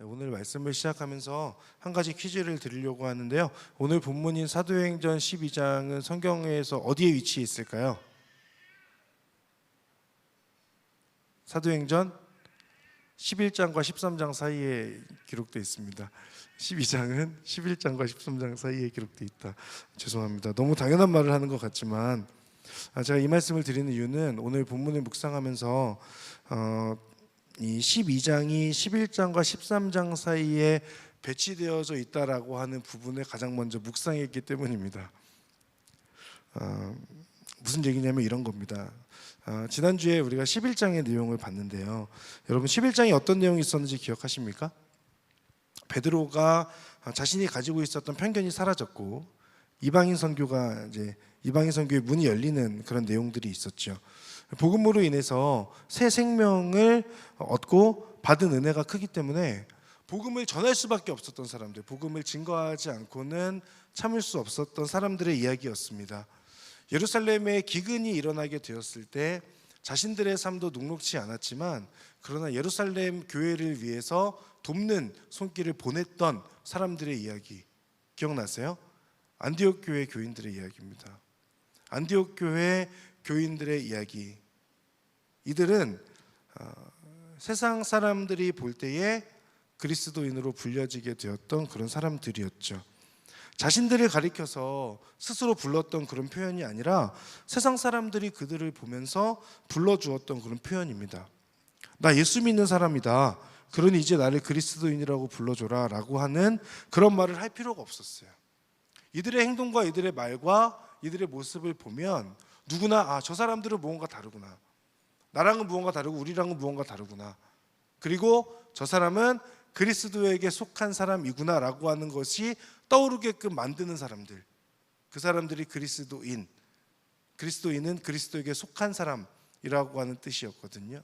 오늘 말씀을 시작하면서 한 가지 퀴즈를 드리려고 하는데요. 오늘 본문인 사도행전 12장은 성경에서 어디에 위치해 있을까요? 사도행전 11장과 13장 사이에 기록되어 있습니다. 12장은 11장과 13장 사이에 기록되어 있다. 죄송합니다. 너무 당연한 말을 하는 것 같지만 제가 이 말씀을 드리는 이유는 오늘 본문을 묵상하면서 이 12장이 11장과 13장 사이에 배치되어져 있다라고 하는 부분을 가장 먼저 묵상했기 때문입니다. 무슨 얘기냐면 이런 겁니다. 지난주에 우리가 11장의 내용을 봤는데요. 여러분 11장에 어떤 내용이 있었는지 기억하십니까? 베드로가 자신이 가지고 있었던 편견이 사라졌고 이방인 선교의 문이 열리는 그런 내용들이 있었죠. 복음으로 인해서 새 생명을 얻고 받은 은혜가 크기 때문에 복음을 전할 수밖에 없었던 사람들, 복음을 증거하지 않고는 참을 수 없었던 사람들의 이야기였습니다. 예루살렘에 기근이 일어나게 되었을 때 자신들의 삶도 녹록지 않았지만 그러나 예루살렘 교회를 위해서 돕는 손길을 보냈던 사람들의 이야기 기억나세요? 안디옥 교회 교인들의 이야기입니다. 안디옥 교회 교인들의 이야기. 이들은 세상 사람들이 볼 때에 그리스도인으로 불려지게 되었던 그런 사람들이었죠. 자신들을 가리켜서 스스로 불렀던 그런 표현이 아니라 세상 사람들이 그들을 보면서 불러주었던 그런 표현입니다. 나 예수 믿는 사람이다. 그러니 이제 나를 그리스도인이라고 불러줘라 라고 하는 그런 말을 할 필요가 없었어요. 이들의 행동과 이들의 말과 이들의 모습을 보면 누구나 저 사람들은 무언가 다르구나. 나랑은 무언가 다르고 우리랑은 무언가 다르구나. 그리고 저 사람은 그리스도에게 속한 사람이구나 라고 하는 것이 떠오르게끔 만드는 사람들. 그 사람들이 그리스도인은 그리스도에게 속한 사람이라고 하는 뜻이었거든요.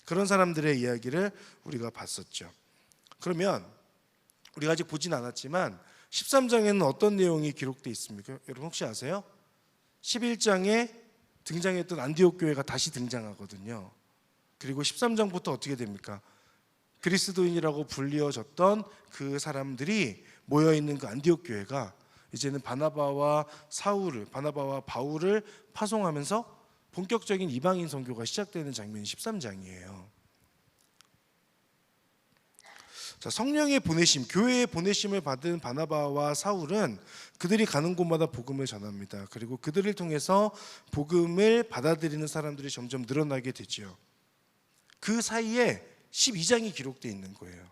그런 사람들의 이야기를 우리가 봤었죠. 그러면 우리가 아직 보진 않았지만 13장에는 어떤 내용이 기록되어 있습니까? 여러분 혹시 아세요? 11장에 등장했던 안디옥 교회가 다시 등장하거든요. 그리고 13장부터 어떻게 됩니까? 그리스도인이라고 불리어졌던 그 사람들이 모여있는 그 안디옥 교회가 이제는 바나바와 바울을 파송하면서 본격적인 이방인 선교가 시작되는 장면이 13장이에요. 자, 성령의 보내심, 교회의 보내심을 받은 바나바와 사울은 그들이 가는 곳마다 복음을 전합니다. 그리고 그들을 통해서 복음을 받아들이는 사람들이 점점 늘어나게 되죠. 그 사이에 12장이 기록되어 있는 거예요.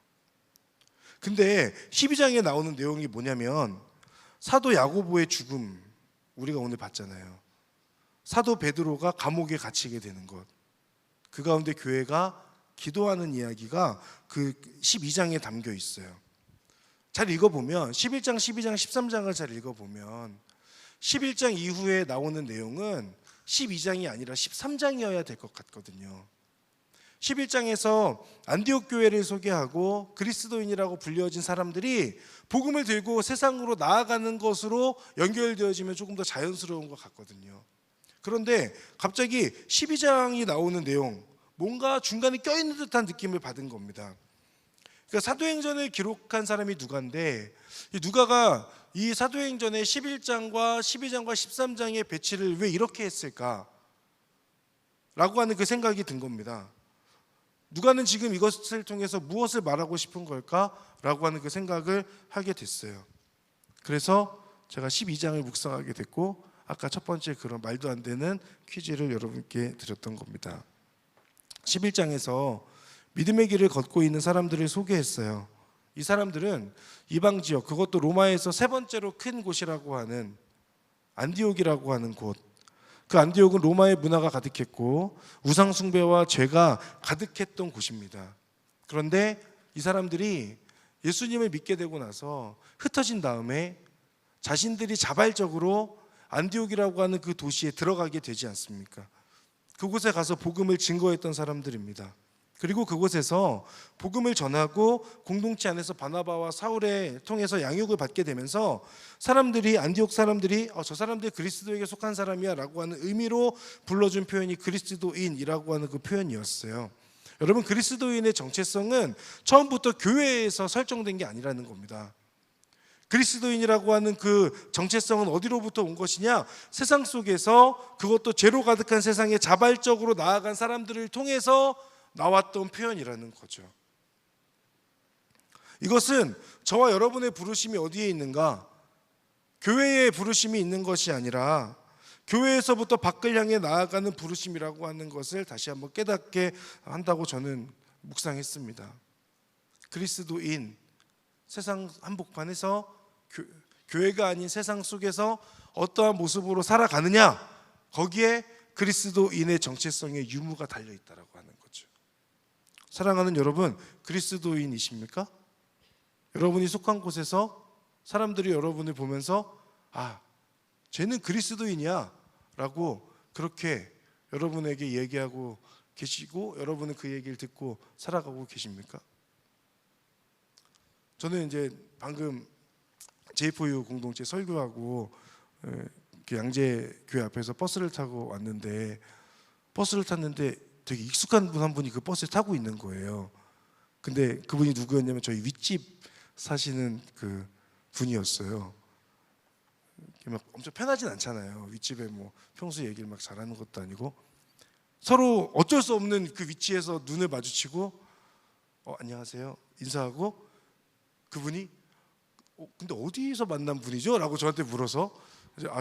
근데 12장에 나오는 내용이 뭐냐면 사도 야고보의 죽음, 우리가 오늘 봤잖아요. 사도 베드로가 감옥에 갇히게 되는 것, 그 가운데 교회가 기도하는 이야기가 그 12장에 담겨 있어요. 잘 읽어보면 11장, 12장, 13장을 잘 읽어보면 11장 이후에 나오는 내용은 12장이 아니라 13장이어야 될 것 같거든요. 11장에서 안디옥 교회를 소개하고 그리스도인이라고 불려진 사람들이 복음을 들고 세상으로 나아가는 것으로 연결되어지면 조금 더 자연스러운 것 같거든요. 그런데 갑자기 12장이 나오는 내용, 뭔가 중간에 껴있는 듯한 느낌을 받은 겁니다. 그러니까 사도행전을 기록한 사람이 누가인데 이 누가가 이 사도행전의 11장과 12장과 13장의 배치를 왜 이렇게 했을까? 라고 하는 그 생각이 든 겁니다. 누가는 지금 이것을 통해서 무엇을 말하고 싶은 걸까? 라고 하는 그 생각을 하게 됐어요. 그래서 제가 12장을 묵상하게 됐고 아까 첫 번째 그런 말도 안 되는 퀴즈를 여러분께 드렸던 겁니다. 11장에서 믿음의 길을 걷고 있는 사람들을 소개했어요. 이 사람들은 이방 지역, 그것도 로마에서 세 번째로 큰 곳이라고 하는 안디옥이라고 하는 곳, 그 안디옥은 로마의 문화가 가득했고 우상 숭배와 죄가 가득했던 곳입니다. 그런데 이 사람들이 예수님을 믿게 되고 나서 흩어진 다음에 자신들이 자발적으로 안디옥이라고 하는 그 도시에 들어가게 되지 않습니까? 그곳에 가서 복음을 증거했던 사람들입니다. 그리고 그곳에서 복음을 전하고 공동체 안에서 바나바와 사울을 통해서 양육을 받게 되면서 안디옥 사람들이 저 사람들 그리스도에게 속한 사람이야 라고 하는 의미로 불러준 표현이 그리스도인이라고 하는 그 표현이었어요. 여러분, 그리스도인의 정체성은 처음부터 교회에서 설정된 게 아니라는 겁니다. 그리스도인이라고 하는 그 정체성은 어디로부터 온 것이냐? 세상 속에서, 그것도 죄로 가득한 세상에 자발적으로 나아간 사람들을 통해서 나왔던 표현이라는 거죠. 이것은 저와 여러분의 부르심이 어디에 있는가? 교회의 부르심이 있는 것이 아니라 교회에서부터 밖을 향해 나아가는 부르심이라고 하는 것을 다시 한번 깨닫게 한다고 저는 묵상했습니다. 그리스도인, 세상 한복판에서 교회가 아닌 세상 속에서 어떠한 모습으로 살아가느냐, 거기에 그리스도인의 정체성의 유무가 달려있다라고 하는 거죠. 사랑하는 여러분, 그리스도인이십니까? 여러분이 속한 곳에서 사람들이 여러분을 보면서 아, 쟤는 그리스도인이야 라고 그렇게 여러분에게 얘기하고 계시고, 여러분은 그 얘기를 듣고 살아가고 계십니까? 저는 이제 방금 J4U 공동체 설교하고 양재교회 앞에서 버스를 타고 왔는데, 버스를 탔는데 되게 익숙한 분 한 분이 그 버스를 타고 있는 거예요. 근데 그분이 누구였냐면 저희 윗집 사시는 그 분이었어요. 막 엄청 편하진 않잖아요. 윗집에 뭐 평소 얘기를 막 잘하는 것도 아니고, 서로 어쩔 수 없는 그 위치에서 눈을 마주치고 안녕하세요 인사하고, 그분이 근데 어디서 만난 분이죠? 라고 저한테 물어서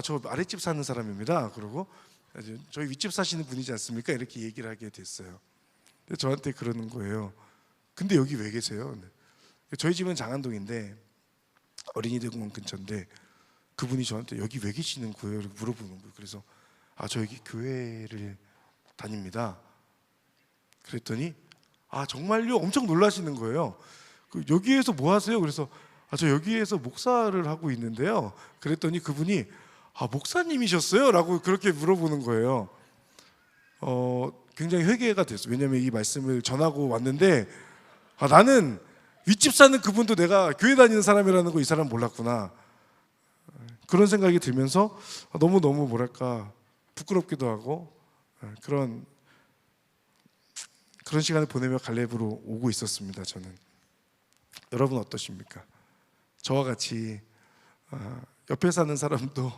저 아랫집 사는 사람입니다. 그러고 저희 윗집 사시는 분이지 않습니까? 이렇게 얘기를 하게 됐어요. 근데 저한테 그러는 거예요. 근데 여기 왜 계세요? 저희 집은 장안동인데 어린이대공원 근처인데, 그분이 저한테 여기 왜 계시는 거예요? 이렇게 물어보는 거예요. 그래서 저 여기 교회를 다닙니다. 그랬더니 정말요? 엄청 놀라시는 거예요. 여기에서 뭐 하세요? 그래서 저 여기에서 목사를 하고 있는데요. 그랬더니 그분이 목사님이셨어요? 라고 그렇게 물어보는 거예요. 굉장히 회개가 됐어요. 왜냐하면 이 말씀을 전하고 왔는데 나는 윗집 사는 그분도 내가 교회 다니는 사람이라는 거 이 사람 몰랐구나, 그런 생각이 들면서 너무너무 뭐랄까 부끄럽기도 하고 그런 시간을 보내며 갈렙으로 오고 있었습니다. 저는. 여러분 어떠십니까? 저와 같이 옆에 사는 사람도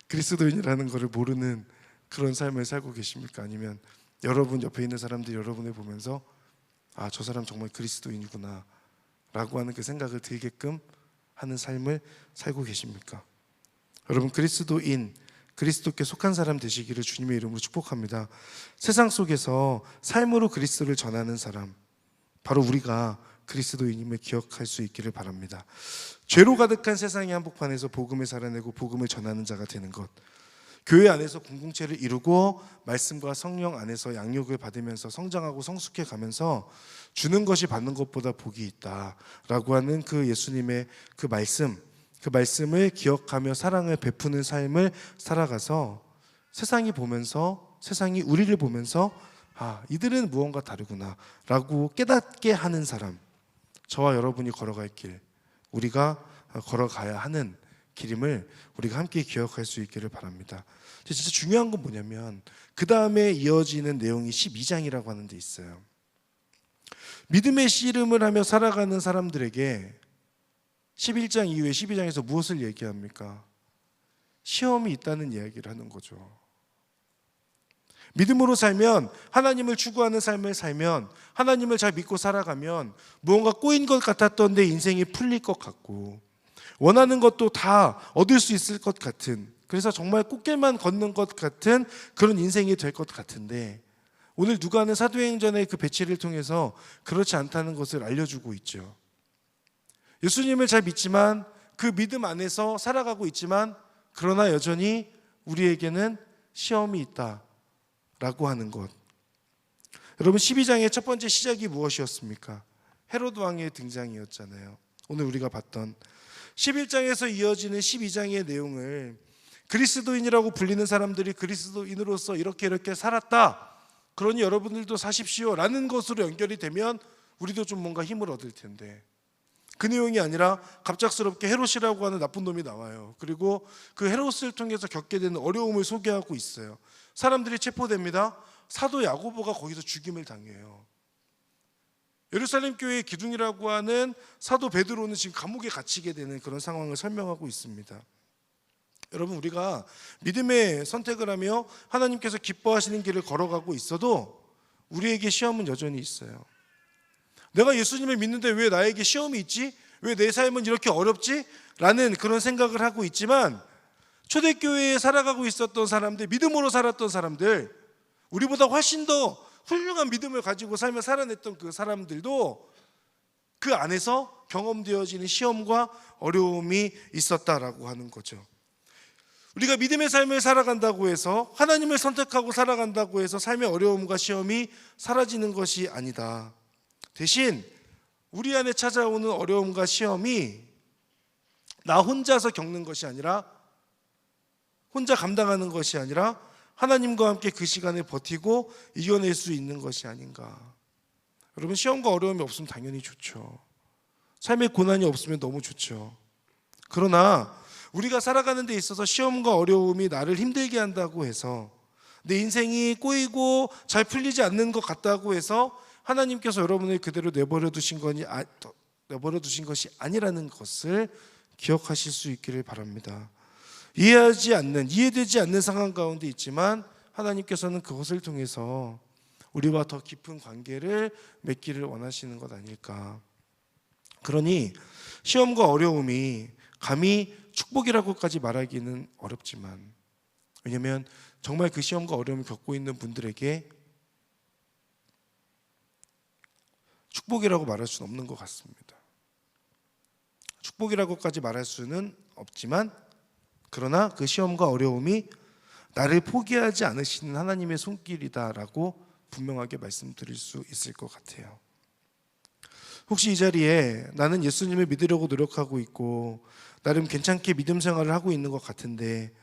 그리스도인이라는 것을 모르는 그런 삶을 살고 계십니까? 아니면 여러분 옆에 있는 사람들이 여러분을 보면서 저 사람 정말 그리스도인이구나 라고 하는 그 생각을 들게끔 하는 삶을 살고 계십니까? 여러분, 그리스도인, 그리스도께 속한 사람 되시기를 주님의 이름으로 축복합니다. 세상 속에서 삶으로 그리스도를 전하는 사람, 바로 우리가 그리스도인임을 기억할 수 있기를 바랍니다. 죄로 가득한 세상의 한복판에서 복음을 살아내고 복음을 전하는 자가 되는 것, 교회 안에서 공동체를 이루고 말씀과 성령 안에서 양육을 받으면서 성장하고 성숙해 가면서 주는 것이 받는 것보다 복이 있다라고 하는 그 예수님의 그 말씀을 기억하며 사랑을 베푸는 삶을 살아가서 세상이 우리를 보면서 이들은 무언가 다르구나 라고 깨닫게 하는 사람, 저와 여러분이 걸어갈 길, 우리가 걸어가야 하는 길임을 우리가 함께 기억할 수 있기를 바랍니다. 진짜 중요한 건 뭐냐면 그 다음에 이어지는 내용이 12장이라고 하는 데 있어요. 믿음의 씨름을 하며 살아가는 사람들에게 11장 이후에 12장에서 무엇을 얘기합니까? 시험이 있다는 이야기를 하는 거죠. 믿음으로 살면, 하나님을 추구하는 삶을 살면, 하나님을 잘 믿고 살아가면 무언가 꼬인 것 같았던 내 인생이 풀릴 것 같고, 원하는 것도 다 얻을 수 있을 것 같은, 그래서 정말 꽃길만 걷는 것 같은 그런 인생이 될 것 같은데, 오늘 누가는 사도행전의 그 배치를 통해서 그렇지 않다는 것을 알려주고 있죠. 예수님을 잘 믿지만, 그 믿음 안에서 살아가고 있지만, 그러나 여전히 우리에게는 시험이 있다라고 하는 것. 여러분, 12장의 첫 번째 시작이 무엇이었습니까? 헤로드 왕의 등장이었잖아요. 오늘 우리가 봤던 11장에서 이어지는 12장의 내용을 그리스도인이라고 불리는 사람들이 그리스도인으로서 이렇게 살았다, 그러니 여러분들도 사십시오 라는 것으로 연결이 되면 우리도 좀 뭔가 힘을 얻을 텐데, 그 내용이 아니라 갑작스럽게 헤롯이라고 하는 나쁜 놈이 나와요. 그리고 그 헤롯을 통해서 겪게 되는 어려움을 소개하고 있어요. 사람들이 체포됩니다. 사도 야고보가 거기서 죽임을 당해요. 예루살렘 교회의 기둥이라고 하는 사도 베드로는 지금 감옥에 갇히게 되는 그런 상황을 설명하고 있습니다. 여러분, 우리가 믿음의 선택을 하며 하나님께서 기뻐하시는 길을 걸어가고 있어도 우리에게 시험은 여전히 있어요. 내가 예수님을 믿는데 왜 나에게 시험이 있지? 왜 내 삶은 이렇게 어렵지? 라는 그런 생각을 하고 있지만, 초대교회에 살아가고 있었던 사람들, 믿음으로 살았던 사람들, 우리보다 훨씬 더 훌륭한 믿음을 가지고 삶을 살아냈던 그 사람들도 그 안에서 경험되어지는 시험과 어려움이 있었다라고 하는 거죠. 우리가 믿음의 삶을 살아간다고 해서, 하나님을 선택하고 살아간다고 해서 삶의 어려움과 시험이 사라지는 것이 아니다. 대신 우리 안에 찾아오는 어려움과 시험이 나 혼자서 겪는 것이 아니라, 혼자 감당하는 것이 아니라 하나님과 함께 그 시간에 버티고 이겨낼 수 있는 것이 아닌가. 여러분, 시험과 어려움이 없으면 당연히 좋죠. 삶의 고난이 없으면 너무 좋죠. 그러나 우리가 살아가는 데 있어서 시험과 어려움이 나를 힘들게 한다고 해서, 내 인생이 꼬이고 잘 풀리지 않는 것 같다고 해서 하나님께서 여러분을 그대로 내버려 두신 것이 아니라는 것을 기억하실 수 있기를 바랍니다. 이해되지 않는 상황 가운데 있지만 하나님께서는 그것을 통해서 우리와 더 깊은 관계를 맺기를 원하시는 것 아닐까. 그러니 시험과 어려움이 감히 축복이라고까지 말하기는 어렵지만, 왜냐하면 정말 그 시험과 어려움을 겪고 있는 분들에게 축복이라고 말할 수는 없는 것 같습니다. 축복이라고까지 말할 수는 없지만, 그러나 그 시험과 어려움이 나를 포기하지 않으시는 하나님의 손길이다라고 분명하게 말씀드릴 수 있을 것 같아요. 혹시 이 자리에 나는 예수님을 믿으려고 노력하고 있고 나름 괜찮게 믿음 생활을 하고 있는 것 같은데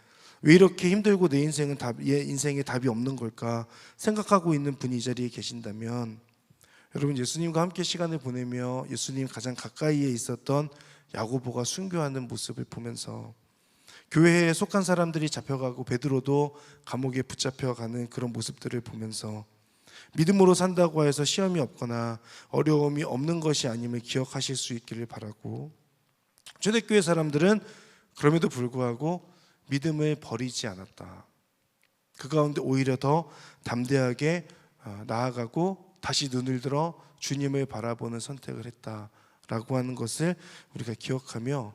왜 이렇게 힘들고 내 인생에 답이 없는 걸까 생각하고 있는 분이 이 자리에 계신다면, 여러분, 예수님과 함께 시간을 보내며 예수님 가장 가까이에 있었던 야고보가 순교하는 모습을 보면서, 교회에 속한 사람들이 잡혀가고 베드로도 감옥에 붙잡혀가는 그런 모습들을 보면서, 믿음으로 산다고 해서 시험이 없거나 어려움이 없는 것이 아님을 기억하실 수 있기를 바라고, 초대교회 사람들은 그럼에도 불구하고 믿음을 버리지 않았다. 그 가운데 오히려 더 담대하게 나아가고 다시 눈을 들어 주님을 바라보는 선택을 했다라고 하는 것을 우리가 기억하며,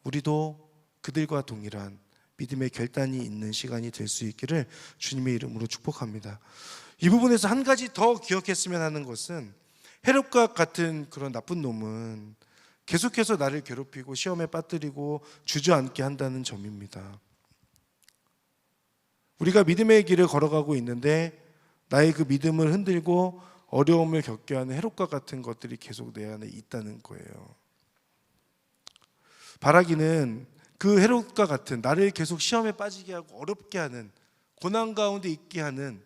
우리도 그들과 동일한 믿음의 결단이 있는 시간이 될 수 있기를 주님의 이름으로 축복합니다. 이 부분에서 한 가지 더 기억했으면 하는 것은, 헤롯과 같은 그런 나쁜 놈은 계속해서 나를 괴롭히고 시험에 빠뜨리고 주저앉게 한다는 점입니다. 우리가 믿음의 길을 걸어가고 있는데 나의 그 믿음을 흔들고 어려움을 겪게 하는 헤롯과 같은 것들이 계속 내 안에 있다는 거예요. 바라기는 그 헤롯과 같은 나를 계속 시험에 빠지게 하고 어렵게 하는, 고난 가운데 있게 하는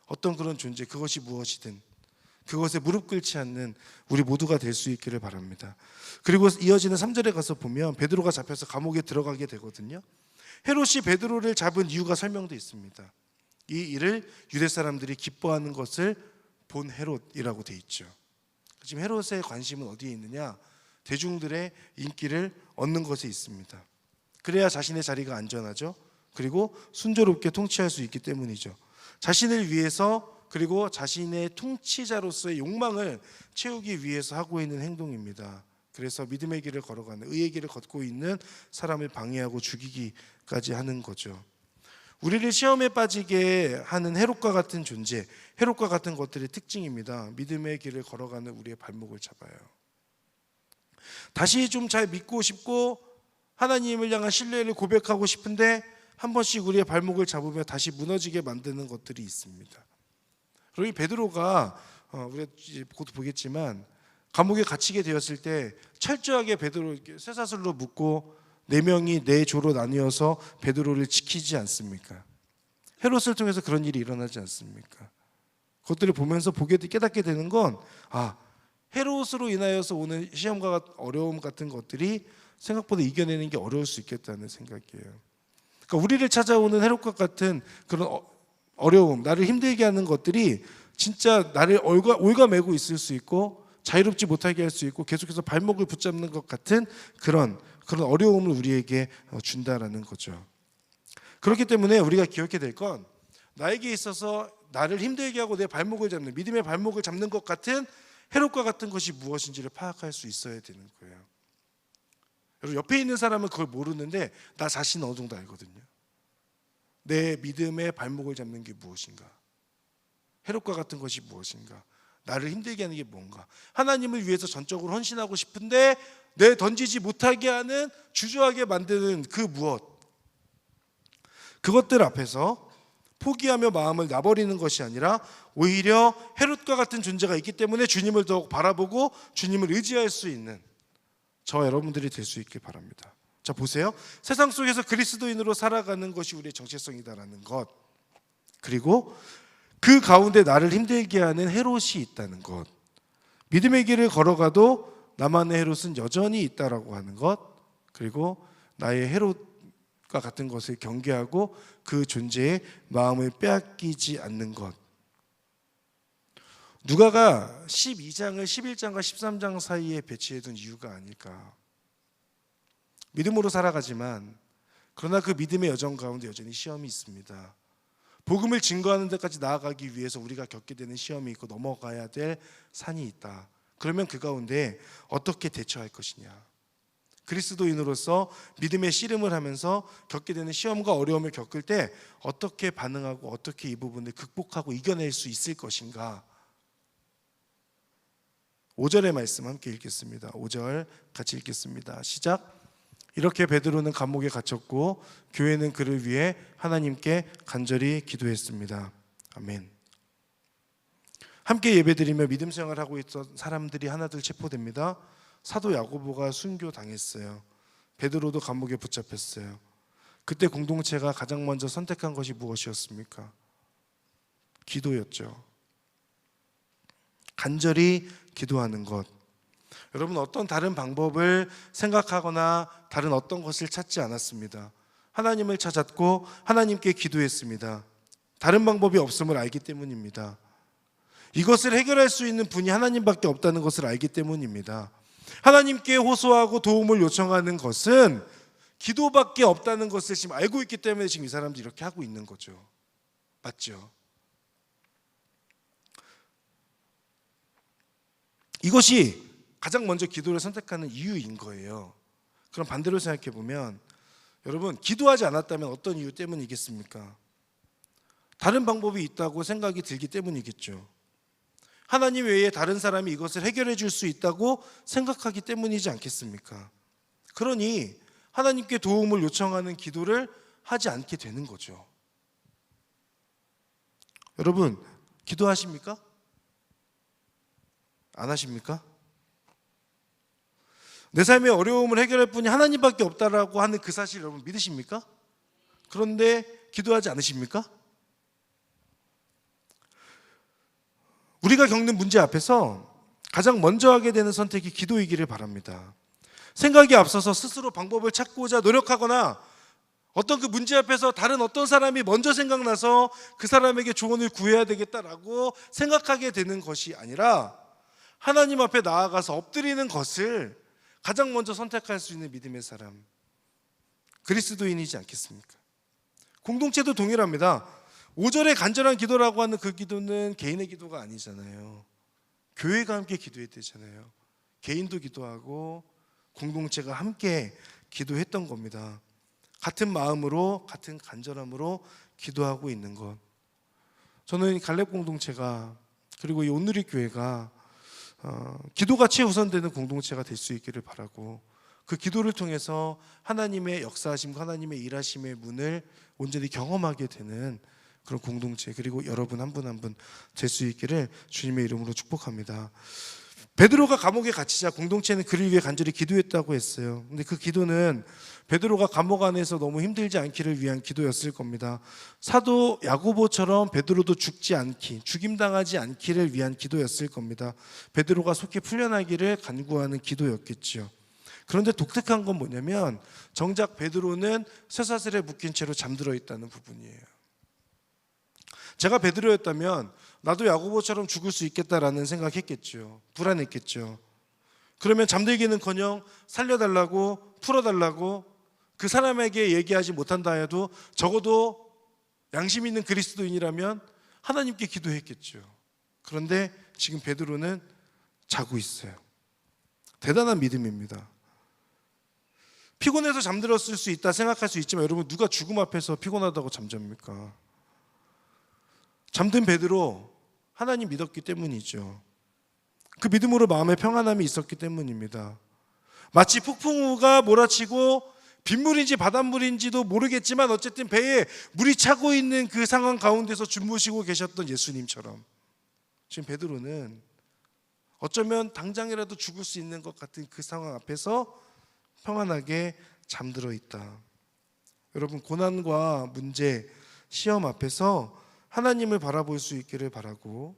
어떤 그런 존재, 그것이 무엇이든 그것에 무릎 꿇지 않는 우리 모두가 될 수 있기를 바랍니다. 그리고 이어지는 3절에 가서 보면 베드로가 잡혀서 감옥에 들어가게 되거든요. 헤롯이 베드로를 잡은 이유가 설명되어 있습니다. 이 일을 유대 사람들이 기뻐하는 것을 본 헤롯이라고 되어 있죠. 지금 헤롯의 관심은 어디에 있느냐? 대중들의 인기를 얻는 것에 있습니다. 그래야 자신의 자리가 안전하죠. 그리고 순조롭게 통치할 수 있기 때문이죠. 자신을 위해서, 그리고 자신의 통치자로서의 욕망을 채우기 위해서 하고 있는 행동입니다. 그래서 믿음의 길을 걸어가는, 의의 길을 걷고 있는 사람을 방해하고 죽이기까지 하는 거죠. 우리를 시험에 빠지게 하는 헤롯과 같은 존재, 헤롯과 같은 것들의 특징입니다. 믿음의 길을 걸어가는 우리의 발목을 잡아요. 다시 좀 잘 믿고 싶고 하나님을 향한 신뢰를 고백하고 싶은데 한 번씩 우리의 발목을 잡으며 다시 무너지게 만드는 것들이 있습니다. 그리고 이 베드로가 우리가 곧 보겠지만 감옥에 갇히게 되었을 때 철저하게 베드로 쇠사슬로 묶고 4명이 4조로 나뉘어서 베드로를 지키지 않습니까? 헤롯을 통해서 그런 일이 일어나지 않습니까? 그것들을 보면서 깨닫게 되는 건, 헤롯으로 인하여서 오는 시험과 어려움 같은 것들이 생각보다 이겨내는 게 어려울 수 있겠다는 생각이에요. 그러니까 우리를 찾아오는 헤롯과 같은 그런 어려움, 나를 힘들게 하는 것들이 진짜 나를 올가매고 있을 수 있고 자유롭지 못하게 할 수 있고 계속해서 발목을 붙잡는 것 같은 그런 어려움을 우리에게 준다라는 거죠. 그렇기 때문에 우리가 기억해야 될 건 나에게 있어서 나를 힘들게 하고 내 발목을 잡는, 믿음의 발목을 잡는 것 같은 해롭과 같은 것이 무엇인지를 파악할 수 있어야 되는 거예요. 여러분, 옆에 있는 사람은 그걸 모르는데 나 자신은 어느 정도 알거든요. 내 믿음의 발목을 잡는 게 무엇인가, 해롭과 같은 것이 무엇인가, 나를 힘들게 하는 게 뭔가, 하나님을 위해서 전적으로 헌신하고 싶은데 내 던지지 못하게 하는, 주저하게 만드는 그 무엇, 그것들 앞에서 포기하며 마음을 놔버리는 것이 아니라 오히려 헤롯과 같은 존재가 있기 때문에 주님을 더욱 바라보고 주님을 의지할 수 있는 저와 여러분들이 될 수 있길 바랍니다. 자, 보세요. 세상 속에서 그리스도인으로 살아가는 것이 우리의 정체성이다라는 것, 그리고 그 가운데 나를 힘들게 하는 헤롯이 있다는 것, 믿음의 길을 걸어가도 나만의 헤롯은 여전히 있다라고 하는 것, 그리고 나의 헤롯과 같은 것을 경계하고 그 존재의 마음을 빼앗기지 않는 것. 누가가 12장을 11장과 13장 사이에 배치해둔 이유가 아닐까. 믿음으로 살아가지만 그러나 그 믿음의 여정 가운데 여전히 시험이 있습니다. 복음을 증거하는 데까지 나아가기 위해서 우리가 겪게 되는 시험이 있고 넘어가야 될 산이 있다. 그러면 그 가운데 어떻게 대처할 것이냐, 그리스도인으로서 믿음의 씨름을 하면서 겪게 되는 시험과 어려움을 겪을 때 어떻게 반응하고 어떻게 이 부분을 극복하고 이겨낼 수 있을 것인가. 5절의 말씀 함께 읽겠습니다. 5절 같이 읽겠습니다. 시작. 이렇게 베드로는 감옥에 갇혔고 교회는 그를 위해 하나님께 간절히 기도했습니다. 아멘. 함께 예배드리며 믿음 생활하고 있던 사람들이 하나둘 체포됩니다. 사도 야고보가 순교당했어요. 베드로도 감옥에 붙잡혔어요. 그때 공동체가 가장 먼저 선택한 것이 무엇이었습니까? 기도였죠. 간절히 기도하는 것. 여러분, 어떤 다른 방법을 생각하거나 다른 어떤 것을 찾지 않았습니다. 하나님을 찾았고 하나님께 기도했습니다. 다른 방법이 없음을 알기 때문입니다. 이것을 해결할 수 있는 분이 하나님밖에 없다는 것을 알기 때문입니다. 하나님께 호소하고 도움을 요청하는 것은 기도밖에 없다는 것을 지금 알고 있기 때문에 지금 이 사람들이 이렇게 하고 있는 거죠. 맞죠? 이것이 가장 먼저 기도를 선택하는 이유인 거예요. 그럼 반대로 생각해 보면 여러분, 기도하지 않았다면 어떤 이유 때문이겠습니까? 다른 방법이 있다고 생각이 들기 때문이겠죠. 하나님 외에 다른 사람이 이것을 해결해 줄 수 있다고 생각하기 때문이지 않겠습니까? 그러니 하나님께 도움을 요청하는 기도를 하지 않게 되는 거죠. 여러분, 기도하십니까? 안 하십니까? 내 삶의 어려움을 해결할 분이 하나님밖에 없다라고 하는 그 사실 여러분 믿으십니까? 그런데 기도하지 않으십니까? 우리가 겪는 문제 앞에서 가장 먼저 하게 되는 선택이 기도이기를 바랍니다. 생각이 앞서서 스스로 방법을 찾고자 노력하거나 어떤 그 문제 앞에서 다른 어떤 사람이 먼저 생각나서 그 사람에게 조언을 구해야 되겠다라고 생각하게 되는 것이 아니라 하나님 앞에 나아가서 엎드리는 것을 가장 먼저 선택할 수 있는 믿음의 사람, 그리스도인이지 않겠습니까? 공동체도 동일합니다. 5절의 간절한 기도라고 하는 그 기도는 개인의 기도가 아니잖아요. 교회가 함께 기도해야 되잖아요. 개인도 기도하고 공동체가 함께 기도했던 겁니다. 같은 마음으로 같은 간절함으로 기도하고 있는 것. 저는 갈렙 공동체가 그리고 이 온누리 교회가 기도가 최우선되는 공동체가 될 수 있기를 바라고, 그 기도를 통해서 하나님의 역사하심, 하나님의 일하심의 문을 온전히 경험하게 되는 그런 공동체, 그리고 여러분 한 분 한 분 될 수 있기를 주님의 이름으로 축복합니다. 베드로가 감옥에 갇히자 공동체는 그를 위해 간절히 기도했다고 했어요. 근데 그 기도는 베드로가 감옥 안에서 너무 힘들지 않기를 위한 기도였을 겁니다. 사도 야고보처럼 베드로도 죽지 않기, 죽임당하지 않기를 위한 기도였을 겁니다. 베드로가 속히 풀려나기를 간구하는 기도였겠죠. 그런데 독특한 건 뭐냐면 정작 베드로는 쇠사슬에 묶인 채로 잠들어 있다는 부분이에요. 제가 베드로였다면 나도 야고보처럼 죽을 수 있겠다라는 생각했겠죠. 불안했겠죠. 그러면 잠들기는커녕 살려달라고, 풀어달라고 그 사람에게 얘기하지 못한다 해도 적어도 양심 있는 그리스도인이라면 하나님께 기도했겠죠. 그런데 지금 베드로는 자고 있어요. 대단한 믿음입니다. 피곤해서 잠들었을 수 있다 생각할 수 있지만 여러분, 누가 죽음 앞에서 피곤하다고 잠잡니까? 잠든 베드로 하나님 믿었기 때문이죠. 그 믿음으로 마음에 평안함이 있었기 때문입니다. 마치 폭풍우가 몰아치고 빗물인지 바닷물인지도 모르겠지만 어쨌든 배에 물이 차고 있는 그 상황 가운데서 주무시고 계셨던 예수님처럼 지금 베드로는 어쩌면 당장이라도 죽을 수 있는 것 같은 그 상황 앞에서 평안하게 잠들어 있다. 여러분, 고난과 문제, 시험 앞에서 하나님을 바라볼 수 있기를 바라고,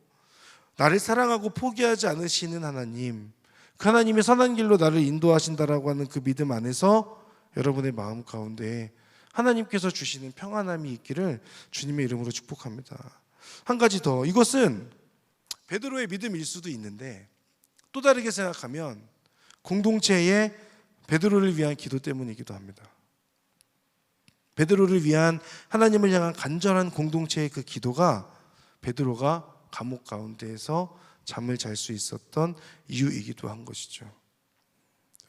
나를 사랑하고 포기하지 않으시는 하나님, 그 하나님의 선한 길로 나를 인도하신다라고 하는 그 믿음 안에서 여러분의 마음 가운데 하나님께서 주시는 평안함이 있기를 주님의 이름으로 축복합니다. 한 가지 더, 이것은 베드로의 믿음일 수도 있는데 또 다르게 생각하면 공동체의 베드로를 위한 기도 때문이기도 합니다. 베드로를 위한 하나님을 향한 간절한 공동체의 그 기도가 베드로가 감옥 가운데에서 잠을 잘 수 있었던 이유이기도 한 것이죠.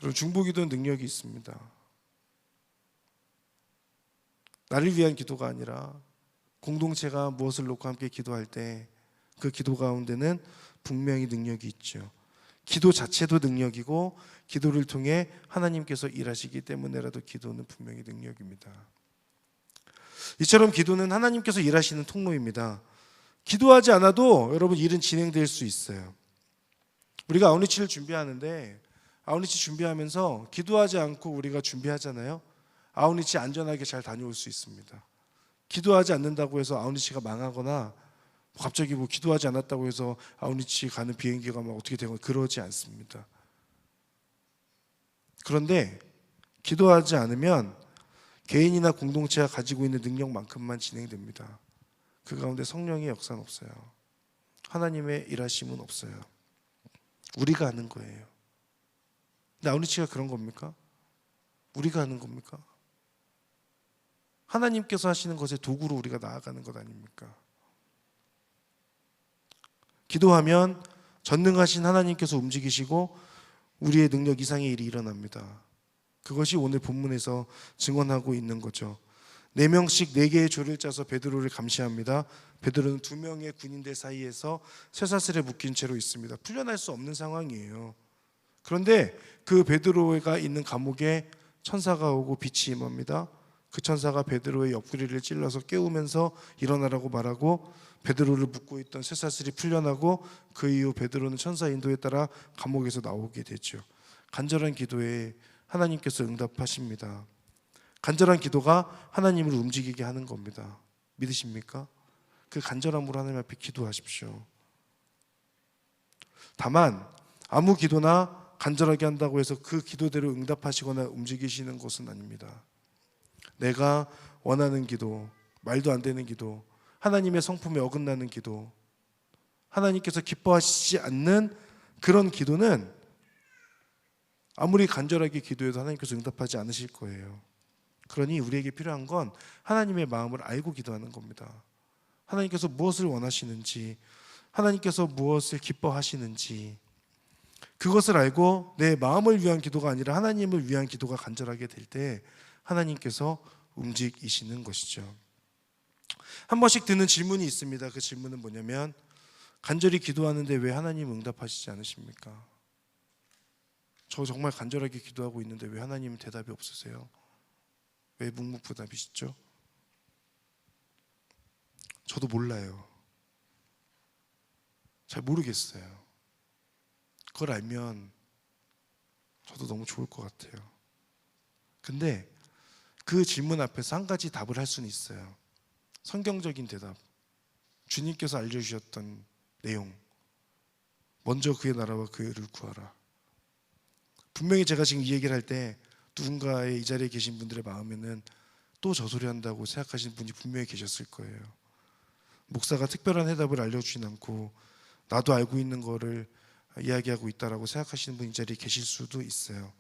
여러분, 중보기도는 능력이 있습니다. 나를 위한 기도가 아니라 공동체가 무엇을 놓고 함께 기도할 때 그 기도 가운데는 분명히 능력이 있죠. 기도 자체도 능력이고 기도를 통해 하나님께서 일하시기 때문에라도 기도는 분명히 능력입니다. 이처럼 기도는 하나님께서 일하시는 통로입니다. 기도하지 않아도 여러분 일은 진행될 수 있어요. 우리가 아웃리치를 준비하는데 아웃리치 준비하면서 기도하지 않고 우리가 준비하잖아요. 아웃리치 안전하게 잘 다녀올 수 있습니다. 기도하지 않는다고 해서 아웃리치가 망하거나 갑자기 기도하지 않았다고 해서 아웃리치 가는 비행기가 막 어떻게 되거나 그러지 않습니다. 그런데 기도하지 않으면 개인이나 공동체가 가지고 있는 능력만큼만 진행됩니다. 그 가운데 성령의 역사는 없어요. 하나님의 일하심은 없어요. 우리가 하는 거예요. 근데 아웃리치가 그런 겁니까? 우리가 하는 겁니까? 하나님께서 하시는 것의 도구로 우리가 나아가는 것 아닙니까? 기도하면 전능하신 하나님께서 움직이시고 우리의 능력 이상의 일이 일어납니다. 그것이 오늘 본문에서 증언하고 있는 거죠. 4명씩 4개의 조를 짜서 베드로를 감시합니다. 베드로는 2명의 군인들 사이에서 쇠사슬에 묶인 채로 있습니다. 풀려날 수 없는 상황이에요. 그런데 그 베드로가 있는 감옥에 천사가 오고 빛이 임합니다. 그 천사가 베드로의 옆구리를 찔러서 깨우면서 일어나라고 말하고 베드로를 묶고 있던 쇠사슬이 풀려나고 그 이후 베드로는 천사 인도에 따라 감옥에서 나오게 되죠. 간절한 기도에 하나님께서 응답하십니다. 간절한 기도가 하나님을 움직이게 하는 겁니다. 믿으십니까? 그 간절함으로 하나님 앞에 기도하십시오. 다만 아무 기도나 간절하게 한다고 해서 그 기도대로 응답하시거나 움직이시는 것은 아닙니다. 내가 원하는 기도, 말도 안 되는 기도, 하나님의 성품에 어긋나는 기도, 하나님께서 기뻐하시지 않는 그런 기도는 아무리 간절하게 기도해도 하나님께서 응답하지 않으실 거예요. 그러니 우리에게 필요한 건 하나님의 마음을 알고 기도하는 겁니다. 하나님께서 무엇을 원하시는지, 하나님께서 무엇을 기뻐하시는지, 그것을 알고 내 마음을 위한 기도가 아니라 하나님을 위한 기도가 간절하게 될 때 하나님께서 움직이시는 것이죠. 한 번씩 드는 질문이 있습니다. 그 질문은 뭐냐면, 간절히 기도하는데 왜 하나님 응답하시지 않으십니까? 저 정말 간절하게 기도하고 있는데 왜 하나님은 대답이 없으세요? 왜 묵묵부답이시죠? 저도 몰라요. 잘 모르겠어요. 그걸 알면 저도 너무 좋을 것 같아요. 근데 그 질문 앞에서 한 가지 답을 할 수는 있어요. 성경적인 대답, 주님께서 알려주셨던 내용, 먼저 그의 나라와 그의 의를 구하라. 분명히 제가 지금 이 얘기를 할 때 누군가의 이 자리에 계신 분들의 마음에는 또 저 소리 한다고 생각하시는 분이 분명히 계셨을 거예요. 목사가 특별한 해답을 알려주진 않고 나도 알고 있는 거를 이야기하고 있다라고 생각하시는 분이 이 자리에 계실 수도 있어요.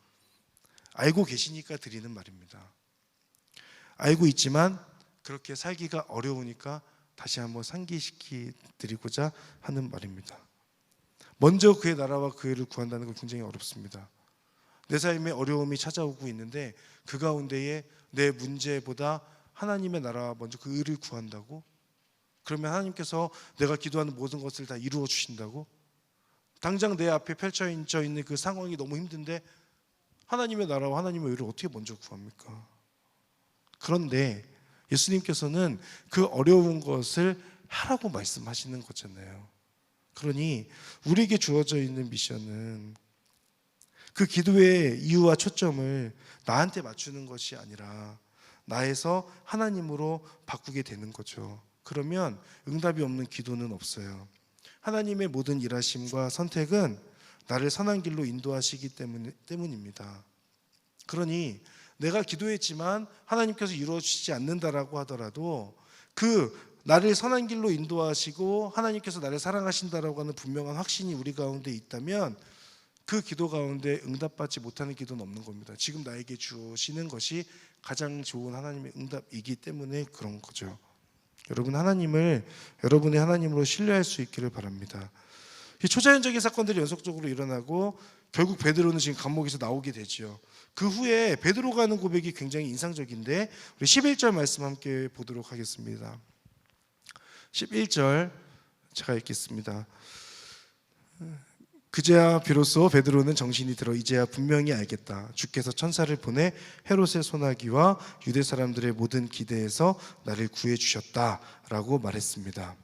알고 계시니까 드리는 말입니다. 알고 있지만 그렇게 살기가 어려우니까 다시 한번 상기시키 드리고자 하는 말입니다. 먼저 그의 나라와 그 의를 구한다는 건 굉장히 어렵습니다. 내 삶에 어려움이 찾아오고 있는데 그 가운데에 내 문제보다 하나님의 나라와 먼저 그 의를 구한다고? 그러면 하나님께서 내가 기도하는 모든 것을 다 이루어 주신다고? 당장 내 앞에 펼쳐져 있는 그 상황이 너무 힘든데 하나님의 나라와 하나님의 의를 어떻게 먼저 구합니까? 그런데 예수님께서는 그 어려운 것을 하라고 말씀하시는 거잖아요. 그러니 우리에게 주어져 있는 미션은 그 기도의 이유와 초점을 나한테 맞추는 것이 아니라 나에서 하나님으로 바꾸게 되는 거죠. 그러면 응답이 없는 기도는 없어요. 하나님의 모든 일하심과 선택은 나를 선한 길로 인도하시기 때문입니다. 그러니 내가 기도했지만 하나님께서 이루어 주시지 않는다라고 하더라도 그 나를 선한 길로 인도하시고 하나님께서 나를 사랑하신다라고 하는 분명한 확신이 우리 가운데 있다면 그 기도 가운데 응답받지 못하는 기도는 없는 겁니다. 지금 나에게 주시는 것이 가장 좋은 하나님의 응답이기 때문에 그런 거죠. 여러분, 하나님을 여러분의 하나님으로 신뢰할 수 있기를 바랍니다. 초자연적인 사건들이 연속적으로 일어나고 결국 베드로는 지금 감옥에서 나오게 되죠. 그 후에 베드로가 하는 고백이 굉장히 인상적인데 우리 11절 말씀 함께 보도록 하겠습니다. 11절 제가 읽겠습니다. 그제야 비로소 베드로는 정신이 들어 이제야 분명히 알겠다. 주께서 천사를 보내 헤롯의 소나기와 유대 사람들의 모든 기대에서 나를 구해 주셨다라고 말했습니다.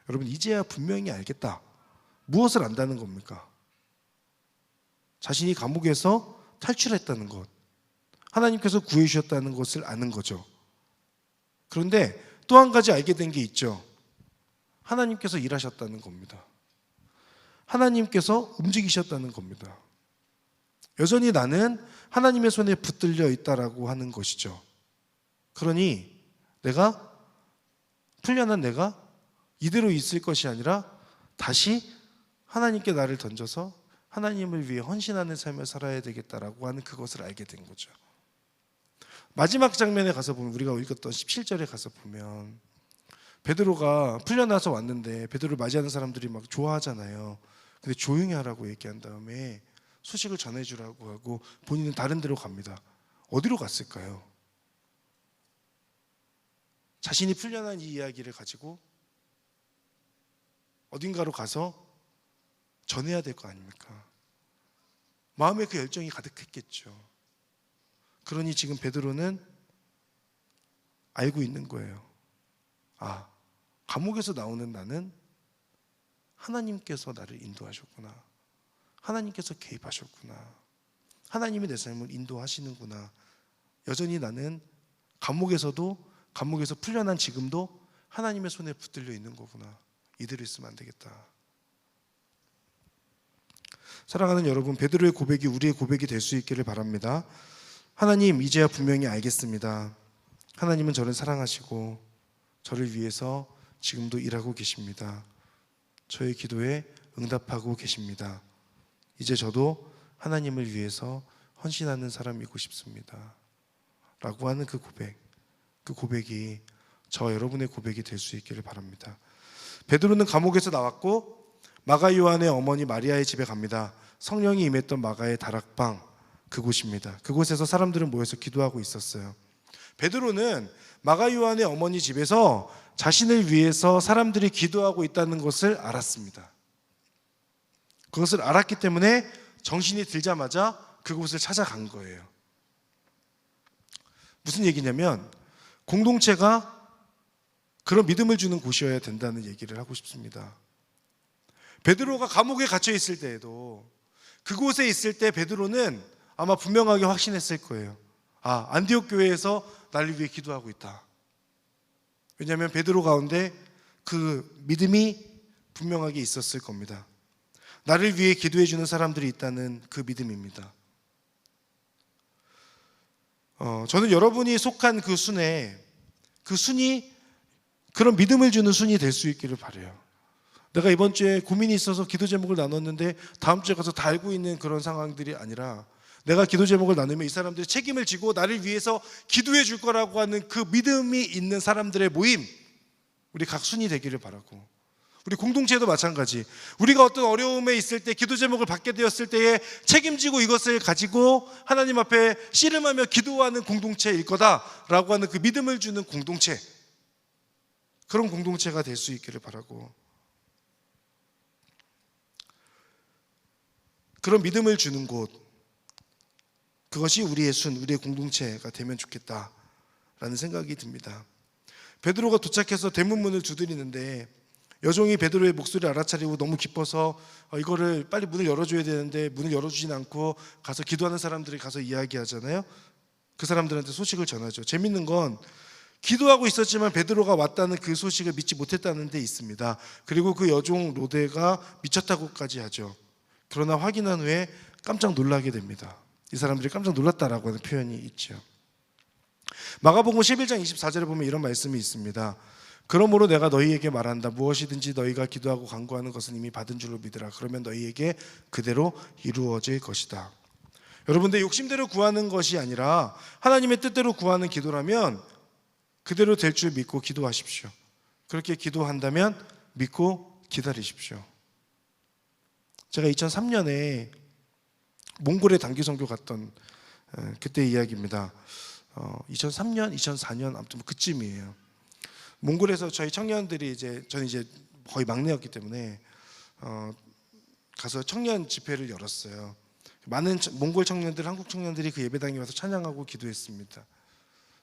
여러분, 이제야 분명히 알겠다. 무엇을 안다는 겁니까? 자신이 감옥에서 탈출했다는 것, 하나님께서 구해 주셨다는 것을 아는 거죠. 그런데 또 한 가지 알게 된 게 있죠. 하나님께서 일하셨다는 겁니다. 하나님께서 움직이셨다는 겁니다. 여전히 나는 하나님의 손에 붙들려 있다라고 하는 것이죠. 그러니 풀려난 내가 이대로 있을 것이 아니라 다시 하나님께 나를 던져서 하나님을 위해 헌신하는 삶을 살아야 되겠다라고 하는 그것을 알게 된 거죠. 마지막 장면에 가서 보면, 우리가 읽었던 17절에 가서 보면 베드로가 풀려나서 왔는데 베드로를 맞이하는 사람들이 막 좋아하잖아요. 근데 조용히 하라고 얘기한 다음에 소식을 전해주라고 하고 본인은 다른 데로 갑니다. 어디로 갔을까요? 자신이 풀려난 이 이야기를 가지고 어딘가로 가서 전해야 될 거 아닙니까? 마음에 그 열정이 가득했겠죠. 그러니 지금 베드로는 알고 있는 거예요. 아, 감옥에서 나오는 나는 하나님께서 나를 인도하셨구나. 하나님께서 개입하셨구나. 하나님이 내 삶을 인도하시는구나. 여전히 나는 감옥에서 풀려난 지금도 하나님의 손에 붙들려 있는 거구나. 이대로 있으면 안 되겠다. 사랑하는 여러분, 베드로의 고백이 우리의 고백이 될 수 있기를 바랍니다. 하나님, 이제야 분명히 알겠습니다. 하나님은 저를 사랑하시고 저를 위해서 지금도 일하고 계십니다. 저의 기도에 응답하고 계십니다. 이제 저도 하나님을 위해서 헌신하는 사람이고 싶습니다. 라고 하는 그 고백이 저 여러분의 고백이 될 수 있기를 바랍니다. 베드로는 감옥에서 나왔고 마가 요한의 어머니 마리아의 집에 갑니다. 성령이 임했던 마가의 다락방, 그곳입니다. 그곳에서 사람들은 모여서 기도하고 있었어요. 베드로는 마가 요한의 어머니 집에서 자신을 위해서 사람들이 기도하고 있다는 것을 알았습니다. 그것을 알았기 때문에 정신이 들자마자 그곳을 찾아간 거예요. 무슨 얘기냐면 공동체가 그런 믿음을 주는 곳이어야 된다는 얘기를 하고 싶습니다. 베드로가 감옥에 갇혀 있을 때에도 그곳에 있을 때 베드로는 아마 분명하게 확신했을 거예요. 아, 안디옥 교회에서 나를 위해 기도하고 있다. 왜냐하면 베드로 가운데 그 믿음이 분명하게 있었을 겁니다. 나를 위해 기도해 주는 사람들이 있다는 그 믿음입니다. 저는 여러분이 속한 그 순이 그런 믿음을 주는 순이 될 수 있기를 바라요. 내가 이번 주에 고민이 있어서 기도 제목을 나눴는데 다음 주에 가서 다 알고 있는 그런 상황들이 아니라 내가 기도 제목을 나누면 이 사람들이 책임을 지고 나를 위해서 기도해 줄 거라고 하는 그 믿음이 있는 사람들의 모임, 우리 각 순이 되기를 바라고, 우리 공동체도 마찬가지. 우리가 어떤 어려움에 있을 때, 기도 제목을 받게 되었을 때에 책임지고 이것을 가지고 하나님 앞에 씨름하며 기도하는 공동체일 거다라고 하는 그 믿음을 주는 공동체, 그런 공동체가 될 수 있기를 바라고, 그런 믿음을 주는 곳, 그것이 우리의 순, 우리의 공동체가 되면 좋겠다라는 생각이 듭니다. 베드로가 도착해서 대문문을 두드리는데 여종이 베드로의 목소리를 알아차리고 너무 기뻐서 이거를 빨리 문을 열어줘야 되는데 문을 열어주진 않고 가서 기도하는 사람들이 가서 이야기하잖아요. 그 사람들한테 소식을 전하죠. 재밌는 건 기도하고 있었지만 베드로가 왔다는 그 소식을 믿지 못했다는 데 있습니다. 그리고 그 여종 로데가 미쳤다고까지 하죠. 그러나 확인한 후에 깜짝 놀라게 됩니다. 이 사람들이 깜짝 놀랐다라고 하는 표현이 있죠. 마가복음 11장 24절에 보면 이런 말씀이 있습니다. 그러므로 내가 너희에게 말한다. 무엇이든지 너희가 기도하고 간구하는 것은 이미 받은 줄로 믿으라. 그러면 너희에게 그대로 이루어질 것이다. 여러분들, 욕심대로 구하는 것이 아니라 하나님의 뜻대로 구하는 기도라면 그대로 될 줄 믿고 기도하십시오. 그렇게 기도한다면 믿고 기다리십시오. 제가 2003년에 몽골에 단기 선교 갔던 그때 이야기입니다. 2003년, 2004년 아무튼 그쯤이에요. 몽골에서 저희 청년들이 저는 이제 거의 막내였기 때문에 가서 청년 집회를 열었어요. 많은 몽골 청년들, 한국 청년들이 그 예배당에 와서 찬양하고 기도했습니다.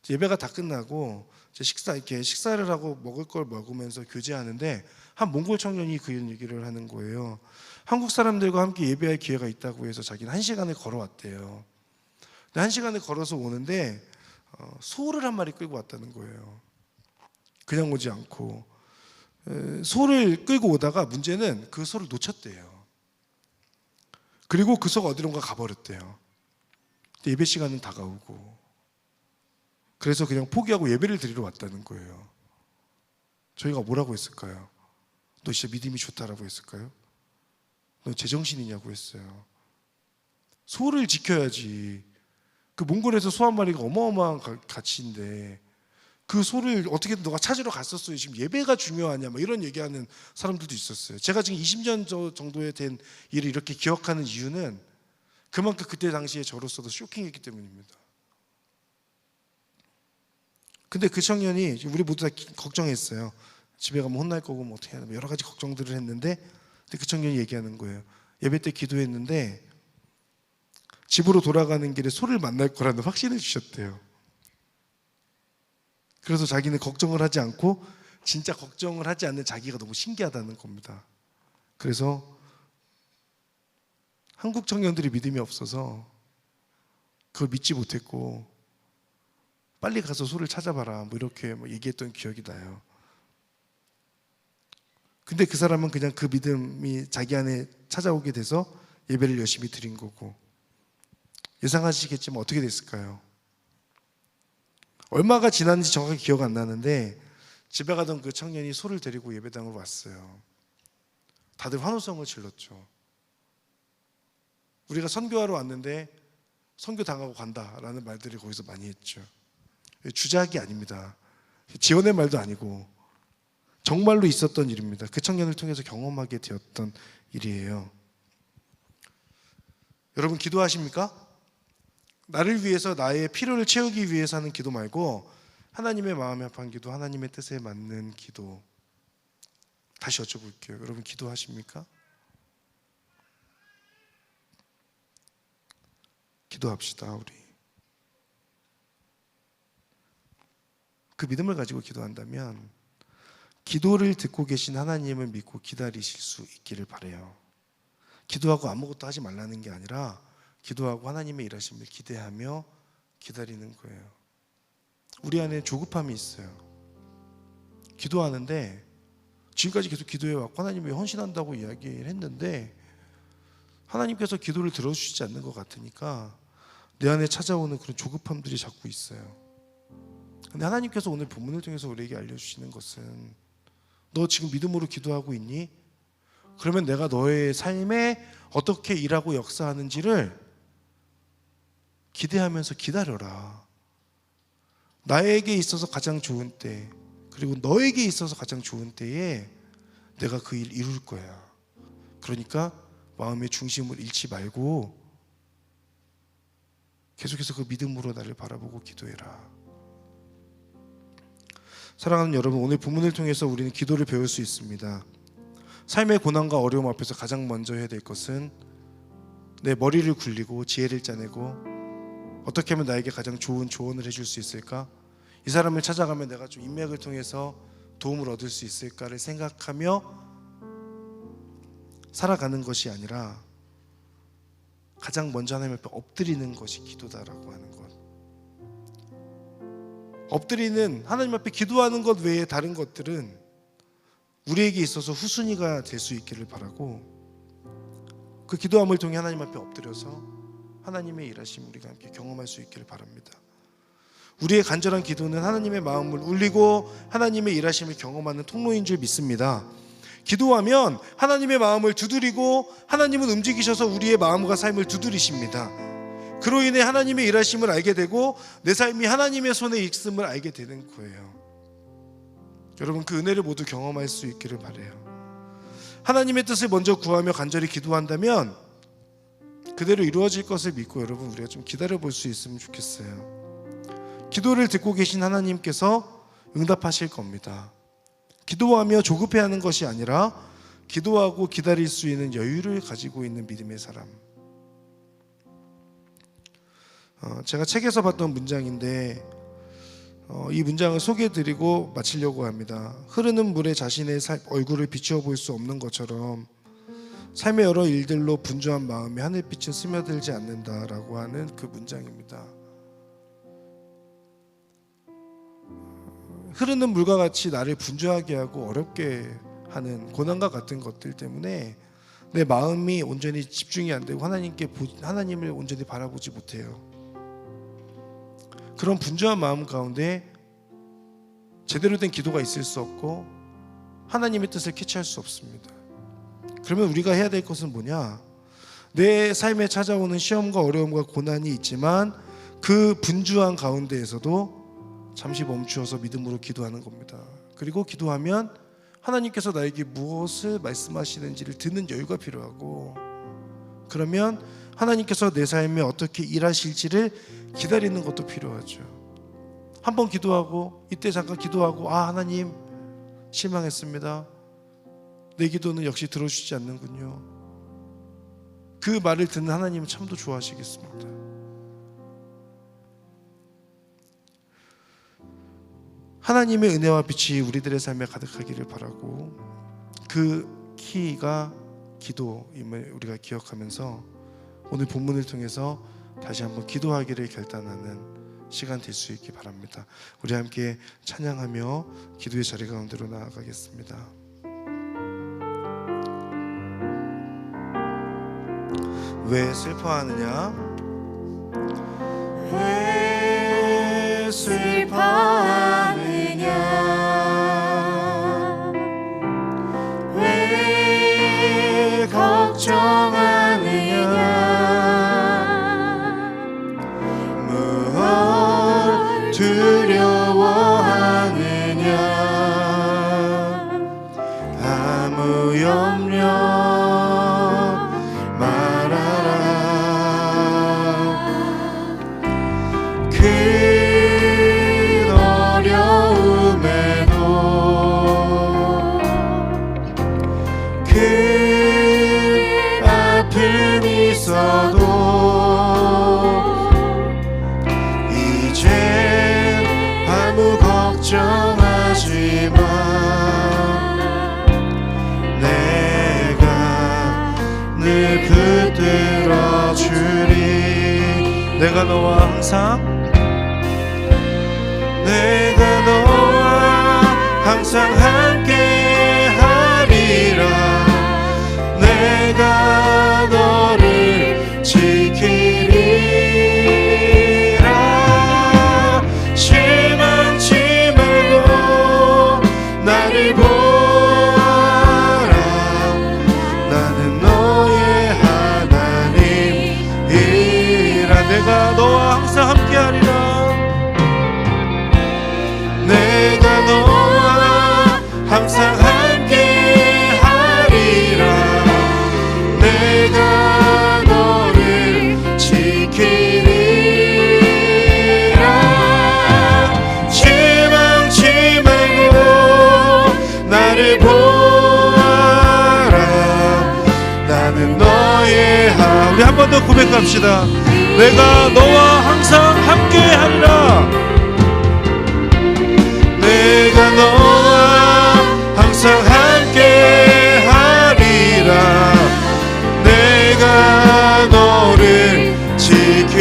예배가 다 끝나고 식사를 하고 먹을 걸 먹으면서 교제하는데 한 몽골 청년이 그 얘기를 하는 거예요. 한국 사람들과 함께 예배할 기회가 있다고 해서 자기는 1시간을 걸어왔대요. 근데 1시간을 걸어서 오는데 소를 한 마리 끌고 왔다는 거예요. 그냥 오지 않고 소를 끌고 오다가 문제는 그 소를 놓쳤대요. 그리고 그 소가 어디론가 가버렸대요. 근데 예배 시간은 다가오고 그래서 그냥 포기하고 예배를 드리러 왔다는 거예요. 저희가 뭐라고 했을까요? 너 진짜 믿음이 좋다라고 했을까요? 너 제정신이냐고 했어요. 소를 지켜야지. 그 몽골에서 소 한 마리가 어마어마한 가치인데 그 소를 어떻게든 너가 찾으러 갔었어요. 지금 예배가 중요하냐 뭐 이런 얘기하는 사람들도 있었어요. 제가 지금 20년 정도에 된 일을 이렇게 기억하는 이유는 그만큼 그때 당시에 저로서도 쇼킹했기 때문입니다. 근데 그 청년이 우리 모두 다 걱정했어요. 집에 가면 혼날 거고 뭐 어떻게 하나 여러 가지 걱정들을 했는데 근데 그 청년이 얘기하는 거예요. 예배 때 기도했는데 집으로 돌아가는 길에 소를 만날 거라는 확신을 주셨대요. 그래서 자기는 걱정을 하지 않고 진짜 걱정을 하지 않는 자기가 너무 신기하다는 겁니다. 그래서 한국 청년들이 믿음이 없어서 그걸 믿지 못했고 빨리 가서 소를 찾아봐라 뭐 이렇게 얘기했던 기억이 나요. 근데 그 사람은 그냥 그 믿음이 자기 안에 찾아오게 돼서 예배를 열심히 드린 거고 예상하시겠지만 어떻게 됐을까요? 얼마가 지났는지 정확하게 기억 안 나는데 집에 가던 그 청년이 소를 데리고 예배당으로 왔어요. 다들 환호성을 질렀죠. 우리가 선교하러 왔는데 선교 당하고 간다라는 말들을 거기서 많이 했죠. 주작이 아닙니다. 지어낸 말도 아니고 정말로 있었던 일입니다. 그 청년을 통해서 경험하게 되었던 일이에요. 여러분 기도하십니까? 나를 위해서 나의 필요를 채우기 위해서 하는 기도 말고 하나님의 마음에 합한 기도, 하나님의 뜻에 맞는 기도. 다시 여쭤볼게요. 여러분 기도하십니까? 기도합시다. 우리 그 믿음을 가지고 기도한다면 기도를 듣고 계신 하나님을 믿고 기다리실 수 있기를 바라요. 기도하고 아무것도 하지 말라는 게 아니라 기도하고 하나님의 일하심을 기대하며 기다리는 거예요. 우리 안에 조급함이 있어요. 기도하는데 지금까지 계속 기도해왔고 하나님이 헌신한다고 이야기를 했는데 하나님께서 기도를 들어주시지 않는 것 같으니까 내 안에 찾아오는 그런 조급함들이 자꾸 있어요. 근데 하나님께서 오늘 본문을 통해서 우리에게 알려주시는 것은 너 지금 믿음으로 기도하고 있니? 그러면 내가 너의 삶에 어떻게 일하고 역사하는지를 기대하면서 기다려라. 나에게 있어서 가장 좋은 때, 그리고 너에게 있어서 가장 좋은 때에 내가 그 일 이룰 거야. 그러니까 마음의 중심을 잃지 말고 계속해서 그 믿음으로 나를 바라보고 기도해라. 사랑하는 여러분, 오늘 본문을 통해서 우리는 기도를 배울 수 있습니다. 삶의 고난과 어려움 앞에서 가장 먼저 해야 될 것은 내 머리를 굴리고 지혜를 짜내고 어떻게 하면 나에게 가장 좋은 조언을 해줄 수 있을까? 이 사람을 찾아가면 내가 좀 인맥을 통해서 도움을 얻을 수 있을까를 생각하며 살아가는 것이 아니라 가장 먼저 하나님 앞에 엎드리는 것이 기도다라고 하는 것. 엎드리는, 하나님 앞에 기도하는 것 외에 다른 것들은 우리에게 있어서 후순위가 될 수 있기를 바라고, 그 기도함을 통해 하나님 앞에 엎드려서 하나님의 일하심 우리가 함께 경험할 수 있기를 바랍니다. 우리의 간절한 기도는 하나님의 마음을 울리고 하나님의 일하심을 경험하는 통로인 줄 믿습니다. 기도하면 하나님의 마음을 두드리고 하나님은 움직이셔서 우리의 마음과 삶을 두드리십니다. 그로 인해 하나님의 일하심을 알게 되고 내 삶이 하나님의 손에 있음을 알게 되는 거예요. 여러분, 그 은혜를 모두 경험할 수 있기를 바라요. 하나님의 뜻을 먼저 구하며 간절히 기도한다면 그대로 이루어질 것을 믿고 여러분, 우리가 좀 기다려 볼 수 있으면 좋겠어요. 기도를 듣고 계신 하나님께서 응답하실 겁니다. 기도하며 조급해하는 것이 아니라 기도하고 기다릴 수 있는 여유를 가지고 있는 믿음의 사람. 제가 책에서 봤던 문장인데 이 문장을 소개해드리고 마치려고 합니다. 흐르는 물에 자신의 얼굴을 비추어 볼 수 없는 것처럼 삶의 여러 일들로 분주한 마음에 하늘빛은 스며들지 않는다라고 하는 그 문장입니다. 흐르는 물과 같이 나를 분주하게 하고 어렵게 하는 고난과 같은 것들 때문에 내 마음이 온전히 집중이 안 되고 하나님을 온전히 바라보지 못해요. 그런 분주한 마음 가운데 제대로 된 기도가 있을 수 없고 하나님의 뜻을 캐치할 수 없습니다. 그러면 우리가 해야 될 것은 뭐냐? 내 삶에 찾아오는 시험과 어려움과 고난이 있지만 그 분주한 가운데에서도 잠시 멈추어서 믿음으로 기도하는 겁니다. 그리고 기도하면 하나님께서 나에게 무엇을 말씀하시는지를 듣는 여유가 필요하고, 그러면 하나님께서 내 삶에 어떻게 일하실지를 기다리는 것도 필요하죠. 한번 기도하고 이때 잠깐 기도하고 하나님 실망했습니다. 내 기도는 역시 들어주시지 않는군요. 그 말을 듣는 하나님은 참도 좋아하시겠습니다. 하나님의 은혜와 빛이 우리들의 삶에 가득하기를 바라고, 그 키가 기도임을 우리가 기억하면서 오늘 본문을 통해서 다시 한번 기도하기를 결단하는 시간 될 수 있기 바랍니다. 우리 함께 찬양하며 기도의 자리 가운데로 나아가겠습니다. 왜 슬퍼하느냐? 왜 슬퍼하느냐? 왜 걱정하느냐? 무엇 두려워하느냐? 아무 염려 이제 아무 걱정하지 마. 내가 늘 붙들어 주리. 내가 너와 항상 함께 하리라. 내가 너를 지키리라. 실망치 내가 너와 항상 함께하리라. 내가 너와 항상 함께하리라. 내가 너를 지키리라. 실망치 말고 나를 보아라. 나는 너의 우리 한 번 더 고백합시다. 내가 너와 항상 함께하리라. 내가 너와 항상 함께하리라. 내가 너를 지키리라.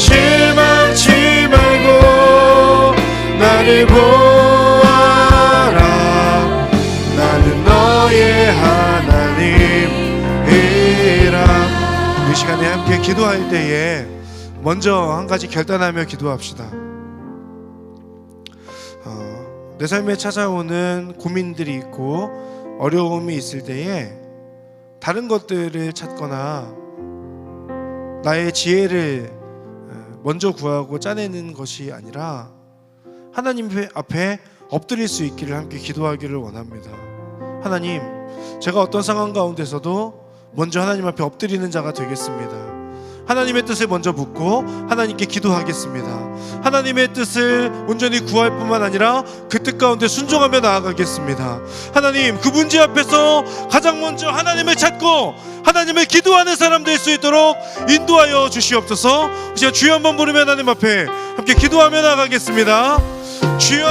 실망치 말고 나를 보아라. 나는 너의 하나님이라. 이 시간에 함께 기도할 때에 먼저 한 가지 결단하며 기도합시다. 내 삶에 찾아오는 고민들이 있고 어려움이 있을 때에 다른 것들을 찾거나 나의 지혜를 먼저 구하고 짜내는 것이 아니라 하나님 앞에 엎드릴 수 있기를 함께 기도하기를 원합니다. 하나님, 제가 어떤 상황 가운데서도 먼저 하나님 앞에 엎드리는 자가 되겠습니다. 하나님의 뜻을 먼저 묻고 하나님께 기도하겠습니다. 하나님의 뜻을 온전히 구할 뿐만 아니라 그 뜻 가운데 순종하며 나아가겠습니다. 하나님, 그 문제 앞에서 가장 먼저 하나님을 찾고 하나님을 기도하는 사람 될 수 있도록 인도하여 주시옵소서. 제가 주여 한번 부르며 하나님 앞에 함께 기도하며 나아가겠습니다. 주여!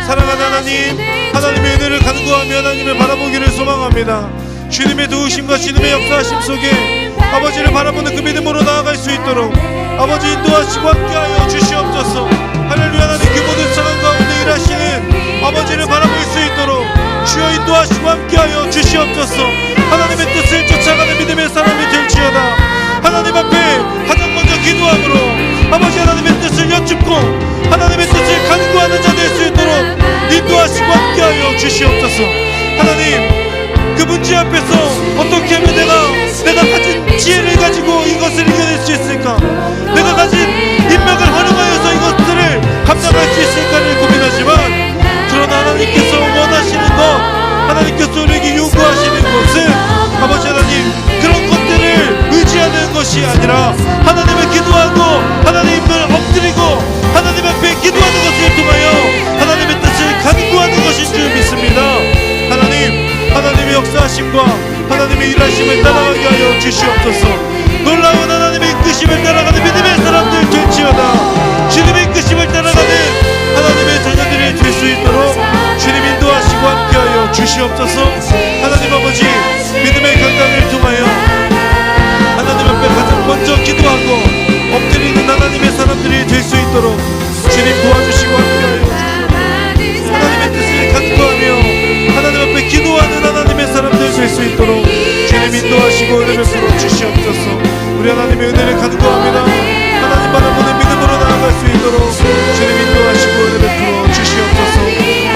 사랑하는 하나님, 하나님의 은혜를 간구하며 하나님을 바라보기를 소망합니다. 주님의 도우심과 주님의 역사하심 속에 아버지를 바라보는 그 믿음으로 나아갈 수 있도록 아버지 인도하시고 함께하여 주시옵소서. 할렐루야. 하나님, 그 모든 상황 가운데 일하시는 아버지를 바라볼 수 있도록 주여 인도하시고 함께하여 주시옵소서. 하나님의 뜻을 쫓아가는 믿음의 사람이 될지어다. 하나님 앞에 가장 먼저 기도함으로 아버지 하나님의 뜻을 여쭙고 하나님의 뜻을 간구하는 자 될 수 있도록 인도하시고 함께하여 주시옵소서. 하나님, 그 문제 앞에서 어떻게 하면 내가 가진 지혜를 가지고 이것을 이겨낼 수 있을까? 내가 가진 인맥을 활용하여서 이것들을 감당할 수 있을까를 고민하지만, 그러나 하나님께서 원하시는 것, 하나님께서 우리에게 요구하시는 것은 아버지 하나님, 그런 것들을 의지하는 것이 아니라 하나님을 기도하고 하나님을 엎드리고 하나님 앞에 기도하는 것을 통하여 하나님의 뜻을 간구하는 것인 줄 믿습니다. 하나님의 역사하심과 하나님의 일하심을 따라가게 하여 주시옵소서. 놀라운 하나님의 이끄심을 따라가는 믿음의 사람들 될지어다. 주님의 이끄심을 따라가는 하나님의 자녀들이 될 수 있도록 주님 인도하시고 함께하여 주시옵소서. 하나님 아버지, 믿음의 결단을 통하여 하나님 앞에 가장 먼저 기도하고 엎드리는 하나님의 사람들이 될 수 있도록 주님 도와주시고 함께하여 주시옵소서. 하나님의 뜻을 간구하며 하나님 앞에 기도하는 하나님의 사람들 될 수 있도록 주님 인도하시고 은혜를 베풀어 주시옵소서. 우리 하나님의 은혜를 간구합니다. 하나님 바라보는 믿음으로 나아갈 수 있도록 주님 인도하시고 은혜를 베풀어 주시옵소서.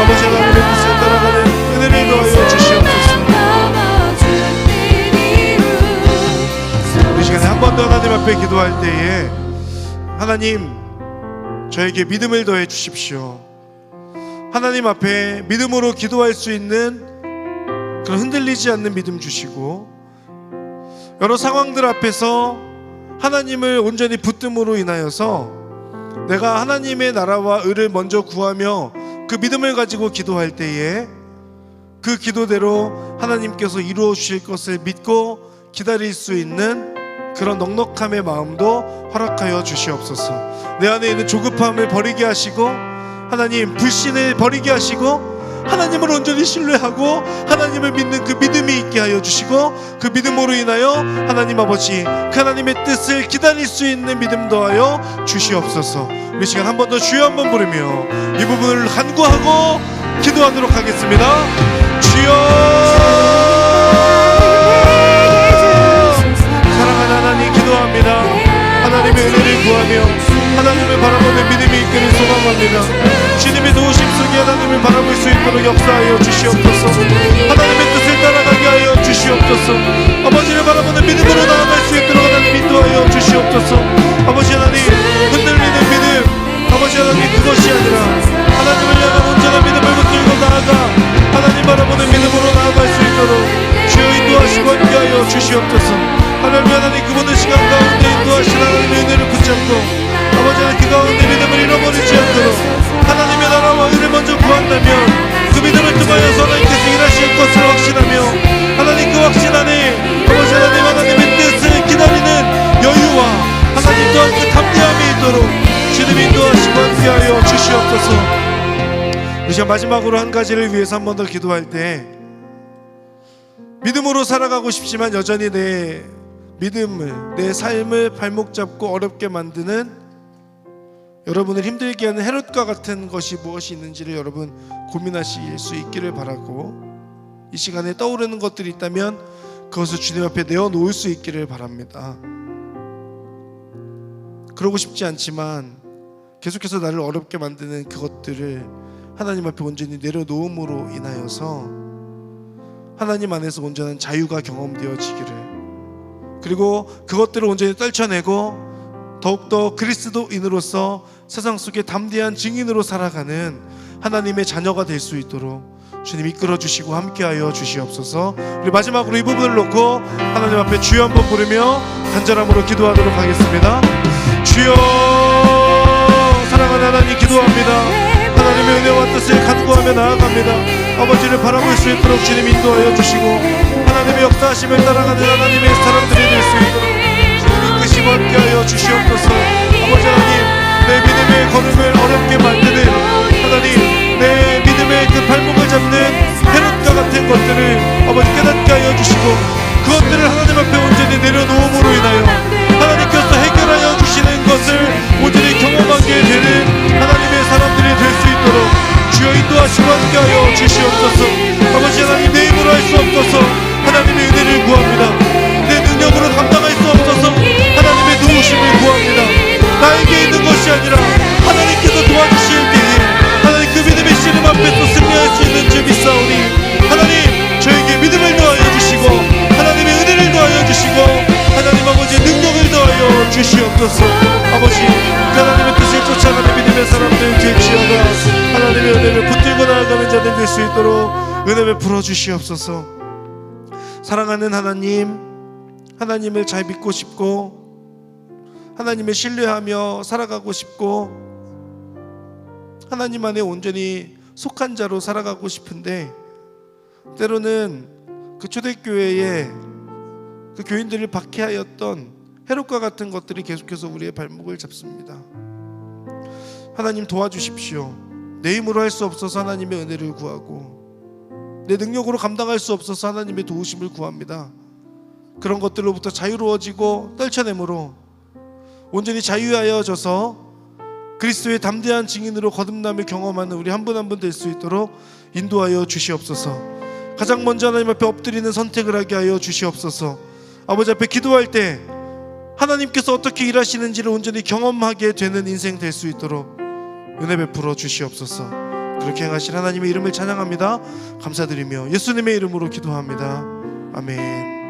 아버지 하나님의 뜻을 따라가는 은혜를 더하여 주시옵소서. 이 시간에 한 번 더 하나님 앞에 기도할 때에 하나님, 저에게 믿음을 더해 주십시오. 하나님 앞에 믿음으로 기도할 수 있는 그런 흔들리지 않는 믿음 주시고, 여러 상황들 앞에서 하나님을 온전히 붙듦으로 인하여서 내가 하나님의 나라와 의를 먼저 구하며 그 믿음을 가지고 기도할 때에 그 기도대로 하나님께서 이루어 주실 것을 믿고 기다릴 수 있는 그런 넉넉함의 마음도 허락하여 주시옵소서. 내 안에 있는 조급함을 버리게 하시고 하나님, 불신을 버리게 하시고 하나님을 온전히 신뢰하고 하나님을 믿는 그 믿음이 있게 하여 주시고, 그 믿음으로 인하여 하나님 아버지, 그 하나님의 뜻을 기다릴 수 있는 믿음 더하여 주시옵소서. 우리 시간 한 번 더 주여 한번 부르며 이 부분을 간구하고 기도하도록 하겠습니다. 주여! 사랑하는 하나님, 기도합니다. 하나님의 은혜를 구하며 하나님을 바라보는 믿음이 있기를 소망합니다. 주님의 도우심 속에 하나님을 바라볼 수 있도록 역사하여 주시옵소서. 하나님의 뜻을 따라가게 하여 주시옵소서. 하나님 그 모든 시간 가운데 인도하신 하나님의 은혜를 붙잡고 아버지 하나님 그 가운데 믿음을 잃어버리지 않도록 하나님의 나라와 의를 먼저 구한다면 그 믿음을 통하여서 하나님께서 일하실 것을 확신하며 하나님 그 확신 안에 아버지 하나님의 뜻을 기다리는 여유와 하나님 또한 그 담대함이 있도록 주님 인도하시고 함께하여 주시옵소서. 이 시간 마지막으로 한 가지를 위해서 한 번 더 기도할 때, 믿음으로 살아가고 싶지만 여전히 내 믿음을, 내 삶을 발목 잡고 어렵게 만드는, 여러분을 힘들게 하는 헤롯과 같은 것이 무엇이 있는지를 여러분 고민하실 수 있기를 바라고, 이 시간에 떠오르는 것들이 있다면 그것을 주님 앞에 내어놓을 수 있기를 바랍니다. 그러고 싶지 않지만 계속해서 나를 어렵게 만드는 그것들을 하나님 앞에 온전히 내려놓음으로 인하여서 하나님 안에서 온전한 자유가 경험되어지기를, 그리고 그것들을 온전히 떨쳐내고 더욱더 그리스도인으로서 세상 속에 담대한 증인으로 살아가는 하나님의 자녀가 될 수 있도록 주님 이끌어 주시고 함께하여 주시옵소서. 우리 마지막으로 이 부분을 놓고 하나님 앞에 주여 한번 부르며 간절함으로 기도하도록 하겠습니다. 주여, 사랑하는 하나님 기도합니다. 하나님의 은혜와 뜻을 간구하며 나아갑니다. 아버지를 바라볼 수 있도록 주님 인도하여 주시고 하나님의 역사하심을 따라가는 하나님의 사람들이 될 수 있도록 주님 이끄시고 함께하여 주시옵소서. 아버지 하나님, 내 믿음의 걸음을 어렵게 만드는 하나님, 내 믿음의 그 발목을 잡는 헤롯과 같은 것들을 아버지 깨닫게 하여 주시고 그것들을 하나님 앞에 온전히 내려놓음으로 인하여 하나님께서 해결하여 주시는 것을 온전히 경험하게 되는 하나님의 사람들이 될 수 있도록 주여 인도하시고 함께하여 주시옵소서. 아버지 하나님, 내 힘으로 할 수 없어서 하나님의 은혜를 구합니다. 내 능력으로 감당할 수 없어서 하나님의 도우심을 구합니다. 나에게 있는 것이 아니라 하나님께서 도와주실 때에 하나님 그 믿음의 씨름 앞에서 승리할 수 있는 줄 믿사오니 하나님, 저에게 믿음을 더하여 주시고 하나님의 은혜를 더하여 주시고 하나님 아버지 능력을 더하여 주시옵소서. 아버지, 하나님의 뜻을 쫓아가는 믿음의 사람들 될지어다 하나님의 은혜를 붙들고 나아가는 자들 될 수 있도록 은혜 베풀어 주시옵소서. 사랑하는 하나님, 하나님을 잘 믿고 싶고 하나님을 신뢰하며 살아가고 싶고 하나님 안에 온전히 속한 자로 살아가고 싶은데, 때로는 그 초대교회의 그 교인들을 박해하였던 헤롯과 같은 것들이 계속해서 우리의 발목을 잡습니다. 하나님 도와주십시오. 내 힘으로 할 수 없어서 하나님의 은혜를 구하고 내 능력으로 감당할 수 없어서 하나님의 도우심을 구합니다. 그런 것들로부터 자유로워지고 떨쳐내므로 온전히 자유하여져서 그리스도의 담대한 증인으로 거듭남을 경험하는 우리 한 분 한 분 될 수 있도록 인도하여 주시옵소서. 가장 먼저 하나님 앞에 엎드리는 선택을 하게 하여 주시옵소서. 아버지 앞에 기도할 때 하나님께서 어떻게 일하시는지를 온전히 경험하게 되는 인생 될 수 있도록 은혜 베풀어 주시옵소서. 그렇게 행하신 하나님의 이름을 찬양합니다. 감사드리며 예수님의 이름으로 기도합니다. 아멘.